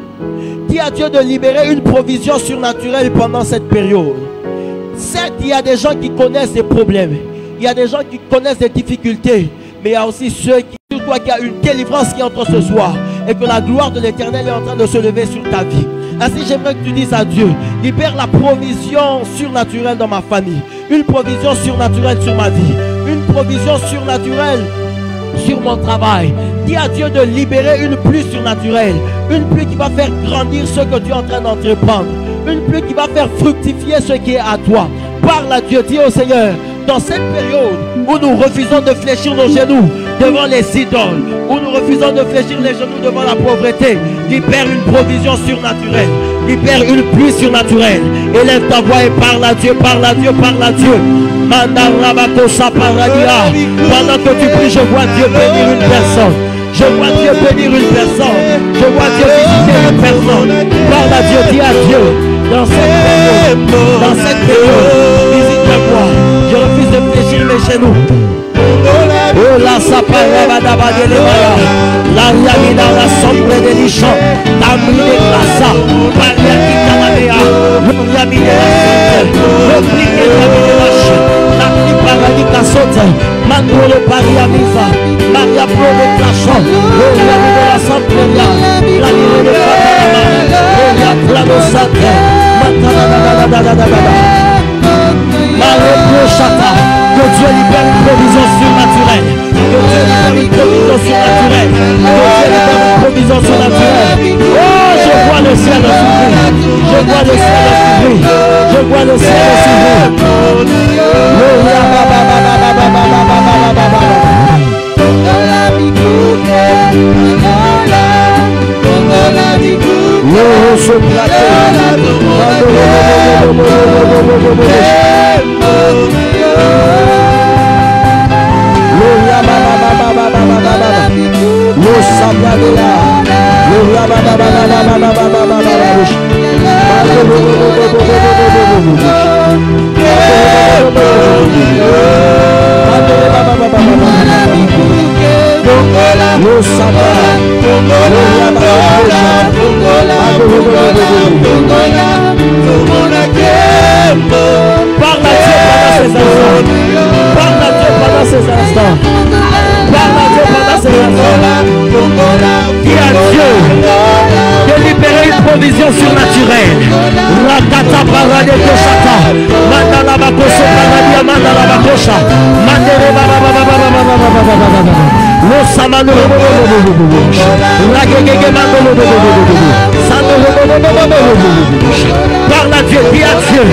Speaker 5: Dis à Dieu de libérer une provision surnaturelle pendant cette période. Certes, il y a des gens qui connaissent des problèmes. Il y a des gens qui connaissent des difficultés. Mais il y a aussi ceux qui, sur toi, qui a une délivrance qui entre ce soir. Et que la gloire de l'Éternel est en train de se lever sur ta vie. Ainsi, j'aimerais que tu dises à Dieu, libère la provision surnaturelle dans ma famille. Une provision surnaturelle sur ma vie. Une provision surnaturelle sur mon travail. Dis à Dieu de libérer une pluie surnaturelle. Une pluie qui va faire grandir ce que tu es en train d'entreprendre. Une pluie qui va faire fructifier ce qui est à toi. Parle à Dieu, dis au Seigneur, dans cette période où nous refusons de fléchir nos genoux devant les idoles, où nous refusons de fléchir les genoux devant la pauvreté, libère une provision surnaturelle, libère une pluie surnaturelle. Élève ta voix et parle à Dieu, parle à Dieu, parle à Dieu. Pendant que tu pries, je vois Dieu bénir une personne. Je vois Dieu bénir une personne. Je vois Dieu visiter une personne. Parle à Dieu, dis à Dieu. Dans cette période, visite-moi. Je refuse de fléchir mes genoux. Oh la saparabadaba de l'Emaya, la yamina la sombre de l'Ichon, Tamine Klasa, Pariaki Talamea, le yamine la sombre, le plique yamine la chute, la pliparadi Kasote, Mando le Pariamiza, Maria Pro de Klachon, le yamine la sombre, la mine de Fatarama, le yaplano sante, Matanadadadadadadada, Mario Pro Chata. Que Dieu libère une provision surnaturelle. Que Dieu libère une provision surnaturelle. Que Dieu libère une provision surnaturelle. Oh, je vois le ciel s'ouvrir. Je vois le ciel s'ouvrir. Je vois le ciel s'ouvrir. Parle à Dieu pendant ces instants. Parle à Dieu pendant ces instants. Dis à Dieu de libérer une provision surnaturelle. Rakata parade koshata. Mandala bakoso paradia mandala bakosha. Mandere baba baba baba baba baba. Lo samano. Rakegege mandolo. Sando. Parle à Dieu, dis à Dieu de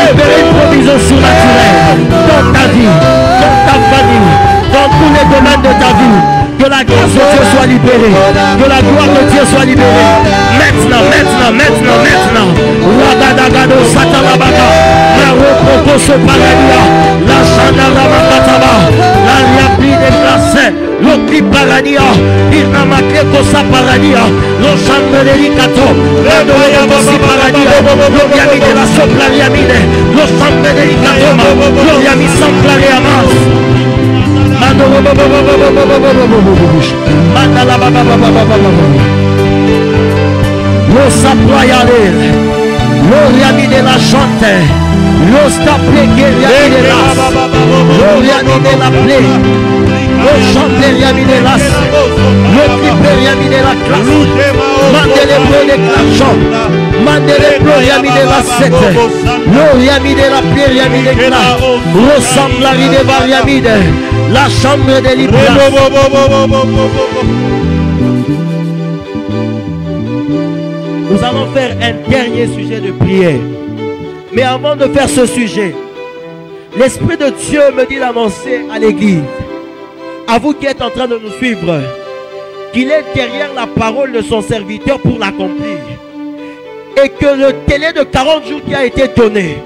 Speaker 5: libérer une provision surnaturelle dans ta vie, dans ta famille, dans tous les domaines de ta vie. Que la grâce de Dieu soit libérée, que la gloire de Dieu soit libérée. Maintenant. Ragadagado satalabaka, la rokokoso paradia, la chandaramakatabba, la liapi de glacé, l'okli paradia, l'inamakeko sa paradia, lo chambedelicato, la doyamosi paradia, l'oriami de la soplariamide, lo chambedelicato, l'oriami samplariamas. Lo saployale, lo riami de la chante, lo staple che riami de las, lo riami de la ple, lo chante riami de las, lo triple riami de la classe, mandele pro de clachon, mandele pro riami de la sette, lo riami de la ple riami de classe, lo samplari de variamide, la chambre de l'Ibra. Nous allons faire un dernier sujet de prière. Mais avant de faire ce sujet, l'Esprit de Dieu me dit d'annoncer à l'église, à vous qui êtes en train de nous suivre, qu'il est derrière la parole de son serviteur pour l'accomplir. Et que le délai de 40 jours qui a été donné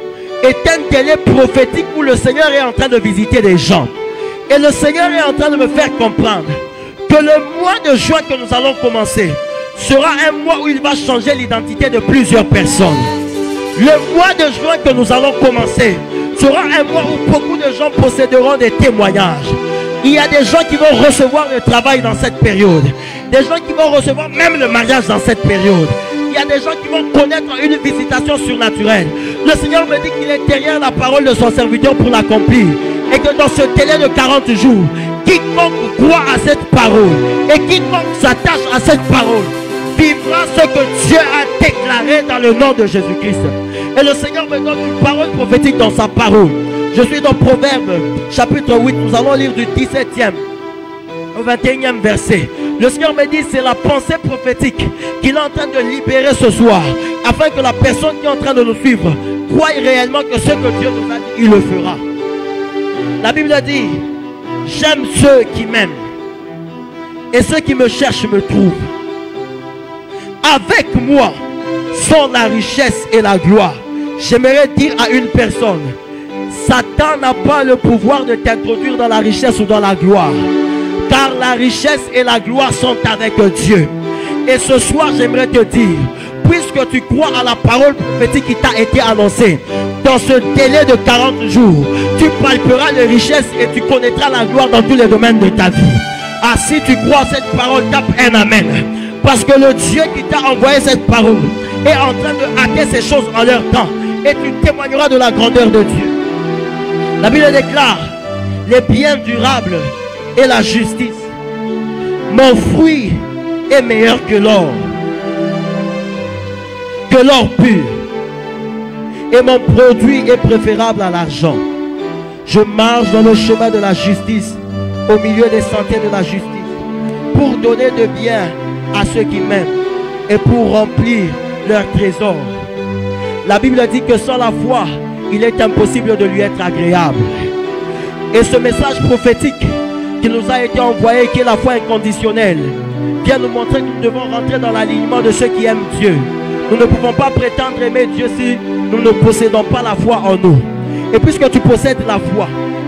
Speaker 5: est un délai prophétique où le Seigneur est en train de visiter des gens. Et le Seigneur est en train de me faire comprendre que le mois de juin que nous allons commencer sera un mois où il va changer l'identité de plusieurs personnes. Le mois de juin que nous allons commencer sera un mois où beaucoup de gens posséderont des témoignages. Il y a des gens qui vont recevoir le travail dans cette période. Des gens qui vont recevoir même le mariage dans cette période. Il y a des gens qui vont connaître une visitation surnaturelle. Le Seigneur me dit qu'il est derrière la parole de son serviteur pour l'accomplir. Et que dans ce délai de 40 jours, quiconque croit à cette parole et quiconque s'attache à cette parole vivra ce que Dieu a déclaré dans le nom de Jésus-Christ. Et le Seigneur me donne une parole prophétique dans sa parole. Je suis dans Proverbe chapitre 8. Nous allons lire du 17e au 21e verset. Le Seigneur me dit c'est la pensée prophétique qu'il est en train de libérer ce soir, afin que la personne qui est en train de nous suivre croie réellement que ce que Dieu nous a dit, il le fera. La Bible dit: j'aime ceux qui m'aiment et ceux qui me cherchent me trouvent. Avec moi sont la richesse et la gloire. J'aimerais dire à une personne: Satan n'a pas le pouvoir de t'introduire dans la richesse ou dans la gloire, car la richesse et la gloire sont avec Dieu. Et ce soir j'aimerais te dire, puisque tu crois à la parole prophétique qui t'a été annoncée, dans ce délai de 40 jours, tu palperas les richesses et tu connaîtras la gloire dans tous les domaines de ta vie. Ah, si tu crois à cette parole, tape un amen. Parce que le Dieu qui t'a envoyé cette parole est en train de hâter ces choses en leur temps. Et tu témoigneras de la grandeur de Dieu. La Bible déclare: les biens durables et la justice. Mon fruit est meilleur que l'or pur. Et mon produit est préférable à l'argent. Je marche dans le chemin de la justice, au milieu des sentiers de la justice, pour donner de bien à ceux qui m'aiment et pour remplir leur trésor. La Bible dit que sans la foi, il est impossible de lui être agréable. Et ce message prophétique qui nous a été envoyé, qui est la foi inconditionnelle, vient nous montrer que nous devons rentrer dans l'alignement de ceux qui aiment Dieu. Nous ne pouvons pas prétendre aimer Dieu si nous ne possédons pas la foi en nous. Et puisque tu possèdes la foi,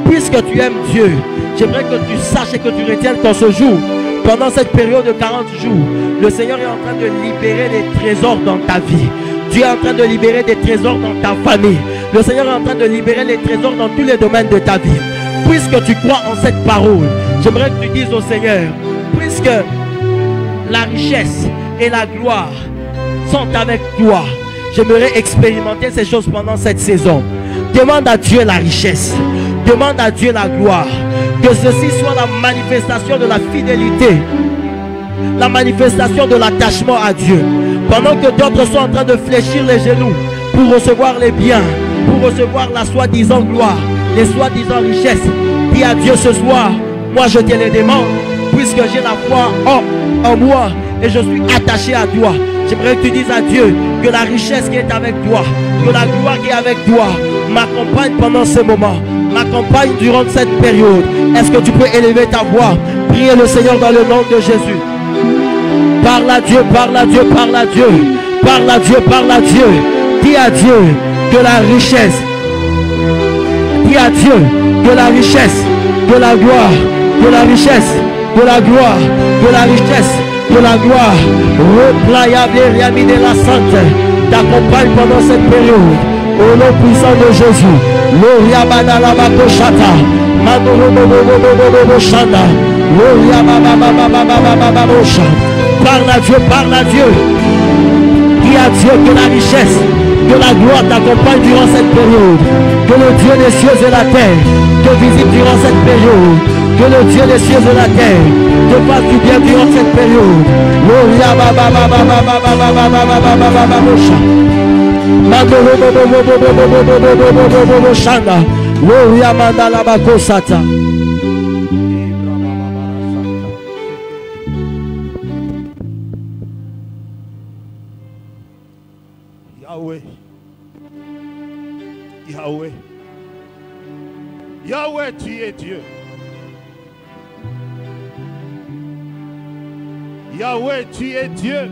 Speaker 5: puisque tu aimes Dieu, j'aimerais que tu saches et que tu retiennes qu'en ce jour, pendant cette période de 40 jours, le Seigneur est en train de libérer des trésors dans ta vie. Dieu est en train de libérer des trésors dans ta famille. Le Seigneur est en train de libérer les trésors dans tous les domaines de ta vie. Puisque tu crois en cette parole, j'aimerais que tu dises au Seigneur: puisque la richesse et la gloire sont avec toi, j'aimerais expérimenter ces choses pendant cette saison. Demande à Dieu la richesse, demande à Dieu la gloire. Que ceci soit la manifestation de la fidélité, la manifestation de l'attachement à Dieu. Pendant que d'autres sont en train de fléchir les genoux pour recevoir les biens, pour recevoir la soi-disant gloire, les soi-disant richesses, dis à Dieu ce soir: moi je te les demande, puisque j'ai la foi en moi et je suis attaché à toi. J'aimerais que tu dises à Dieu que la richesse qui est avec toi, que la gloire qui est avec toi m'accompagne pendant ce moment, m'accompagne durant cette période. Est-ce que tu peux élever ta voix, prier le Seigneur dans le nom de Jésus? Parle à Dieu, parle à Dieu, parle à Dieu, parle à Dieu, parle à Dieu. Dis à Dieu que la richesse, dis à Dieu que la richesse, de la gloire, de la richesse, de la gloire, de la richesse, de la gloire, replayable, réamine la sainte, t'accompagne pendant cette période. Au nom puissant de Jésus, Loria Badala Bakoshata, Madoro Shanda, Loria Bababababababababosha. Parle à Dieu, parle à Dieu. Dis à Dieu que la richesse, que la gloire t'accompagne durant cette période. Que le Dieu des cieux et la terre te visite durant cette période. Que le Dieu des cieux et la terre te fasse du bien durant cette période. Loria Bababababababababababababosha.
Speaker 4: Yahweh, Yahweh, Yahweh, tu es Dieu. Yahweh, tu es Dieu.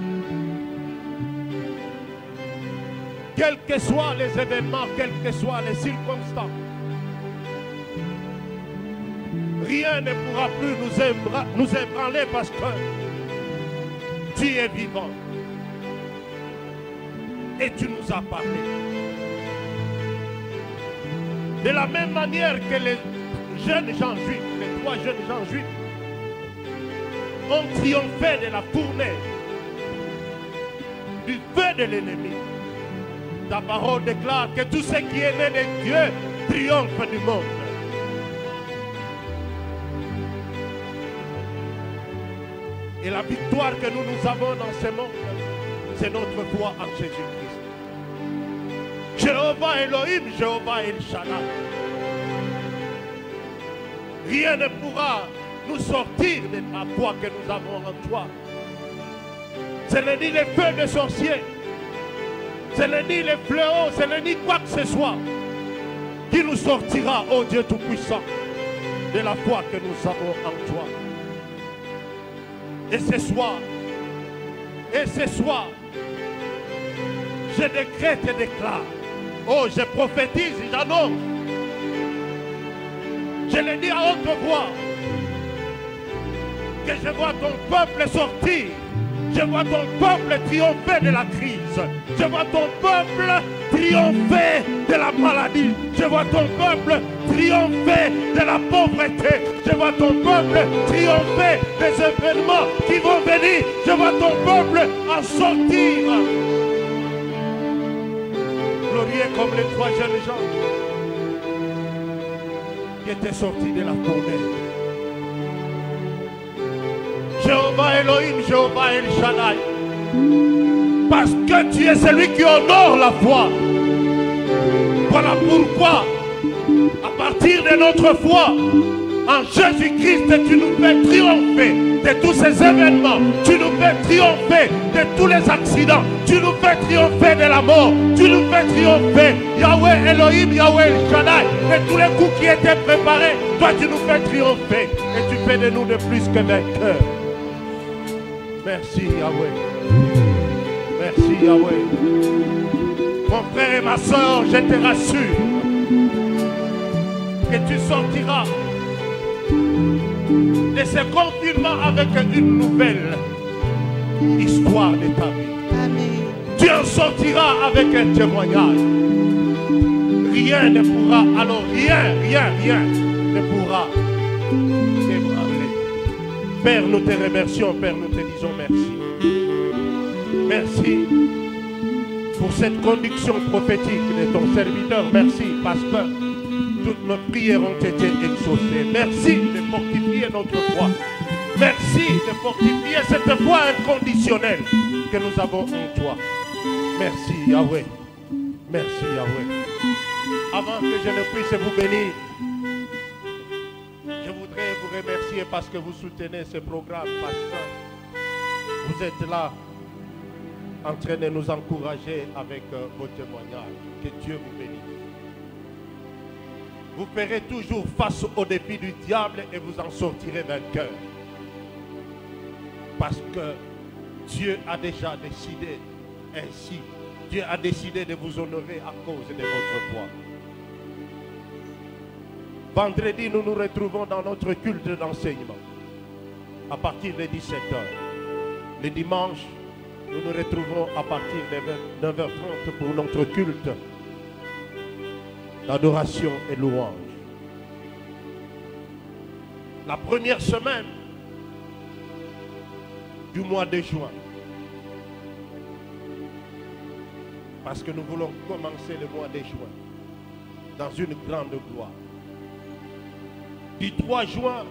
Speaker 4: Quels que soient les événements, quelles que soient les circonstances, Rien ne pourra plus nous ébranler parce que tu es vivant. Et tu nous as parlé. De la même manière que les jeunes gens juifs, les 3 jeunes gens juifs, ont triomphé de la fournaise, du feu de l'ennemi. Ta parole déclare que tout ce qui est né de Dieu triomphe du monde. Et la victoire que nous avons dans ce monde, c'est notre foi en Jésus-Christ. Jéhovah Elohim, Jéhovah El Shaddai. Rien ne pourra nous sortir de la foi que nous avons en toi. Ce n'est ni les feux de sorciers, ce n'est ni les fléaux, ce n'est ni quoi que ce soit qui nous sortira, ô Dieu Tout-Puissant, de la foi que nous avons en toi. Et ce soir, je décrète et déclare, oh, je prophétise, j'annonce, je le dis à haute voix, que je vois ton peuple sortir, je vois ton peuple triompher de la crise, je vois ton peuple triompher de la maladie, je vois ton peuple triompher de la pauvreté, je vois ton peuple triompher des événements qui vont venir, je vois ton peuple en sortir. Glorieux comme les 3 jeunes gens qui étaient sortis de la fournaise. Jéhovah Elohim, Jéhovah El Shaddai, parce que tu es celui qui honore la foi. Voilà pourquoi, à partir de notre foi en Jésus-Christ, tu nous fais triompher de tous ces événements, tu nous fais triompher de tous les accidents, tu nous fais triompher de la mort, tu nous fais triompher, Yahweh Elohim, Yahweh El Shaddai, de tous les coups qui étaient préparés, toi tu nous fais triompher et tu fais de nous de plus que vainqueurs. Merci Yahweh. Merci Yahweh. Mon frère et ma soeur, je te rassure que tu sortiras de ce confinement avec une nouvelle histoire de ta vie. Amen. Tu en sortiras avec un témoignage. Rien ne pourra, alors rien ne pourra t'ébranler. Père, nous te remercions, Père, nous te disons merci. Merci pour cette conduction prophétique de ton serviteur. Merci parce que toutes nos prières ont été exaucées. Merci de fortifier notre foi. Merci de fortifier cette foi inconditionnelle que nous avons en toi. Merci Yahweh. Merci Yahweh. Avant que je ne puisse vous bénir, je voudrais vous remercier parce que vous soutenez ce programme, parce que vous êtes là en train de nous encourager avec vos témoignages. Que Dieu vous bénisse. Vous ferez toujours face aux défis du diable et vous en sortirez vainqueur. Parce que Dieu a déjà décidé ainsi. Dieu a décidé de vous honorer à cause de votre foi. Vendredi, nous nous retrouvons dans notre culte d'enseignement à partir de 17h. Le dimanche, nous nous retrouvons à partir de 9h30 pour notre culte d'adoration et louange. La première semaine du mois de juin, parce que nous voulons commencer le mois de juin dans une grande gloire. Du 3 juin,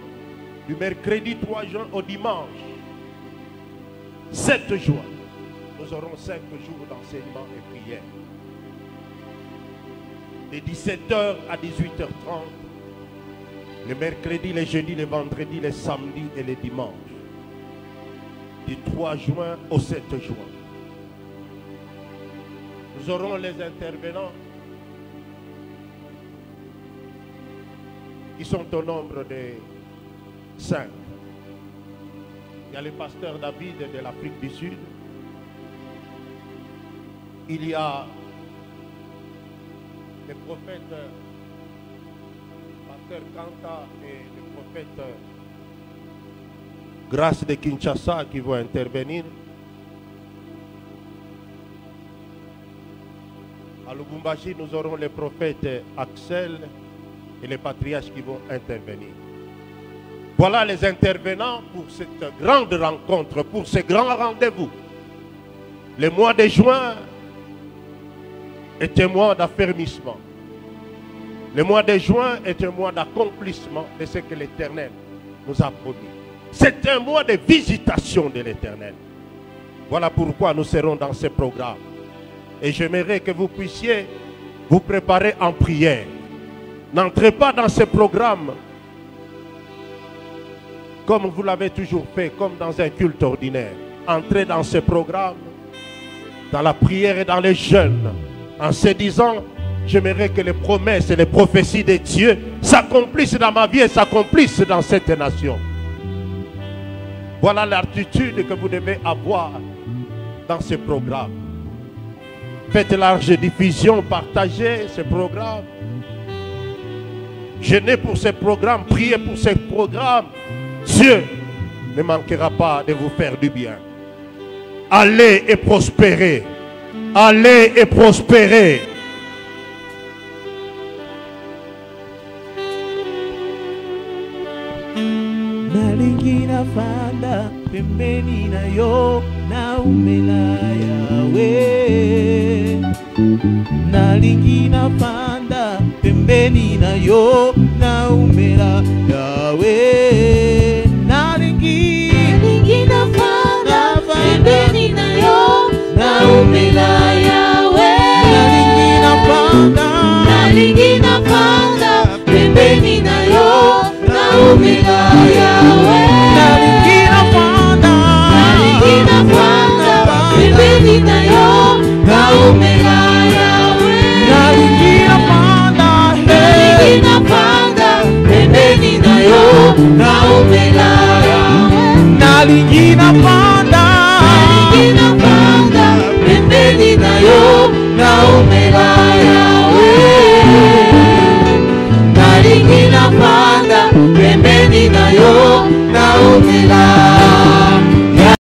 Speaker 4: du mercredi 3 juin au dimanche 7 juin, nous aurons 5 jours d'enseignement et prière. De 17h à 18h30, le mercredi, le jeudi, le vendredi, le samedi et le dimanche. Du 3 juin au 7 juin. Nous aurons les intervenants qui sont au nombre de 5. Il y a le pasteur David de l'Afrique du Sud. Il y a le prophète
Speaker 6: pasteur Kanta et le prophète Grâce de Kinshasa qui vont intervenir. À Lubumbashi, nous aurons les prophètes Axel et les patriarches qui vont intervenir. Voilà les intervenants pour cette grande rencontre, pour ce grand rendez-vous. Le mois de juin est un mois d'affermissement. Le mois de juin est un mois d'accomplissement de ce que l'Éternel nous a promis. C'est un mois de visitation de l'Éternel. Voilà pourquoi nous serons dans ce programme. Et j'aimerais que vous puissiez vous préparer en prière. N'entrez pas dans ce programme comme vous l'avez toujours fait, comme dans un culte ordinaire. Entrez dans ce programme, dans la prière et dans les jeûnes, en se disant, j'aimerais que les promesses et les prophéties de Dieu s'accomplissent dans ma vie et s'accomplissent dans cette nation. Voilà l'attitude que vous devez avoir dans ce programme. Faites large diffusion, partagez ce programme. Jeûnez pour ce programme, priez pour ce programme. Dieu ne manquera pas de vous faire du bien. Allez et prospérez. Allez et prospérez.
Speaker 7: Nalingina fanda pembeni na yo na umela Yahweh. Nalingina fanda pembeni na yo na umela Yahweh. Nalingina fanda pembeni na yo na umela Yahweh. Nalingina fanda pembeni na yo na umela Yahweh. Nalingina fanda pembeni na yo na umela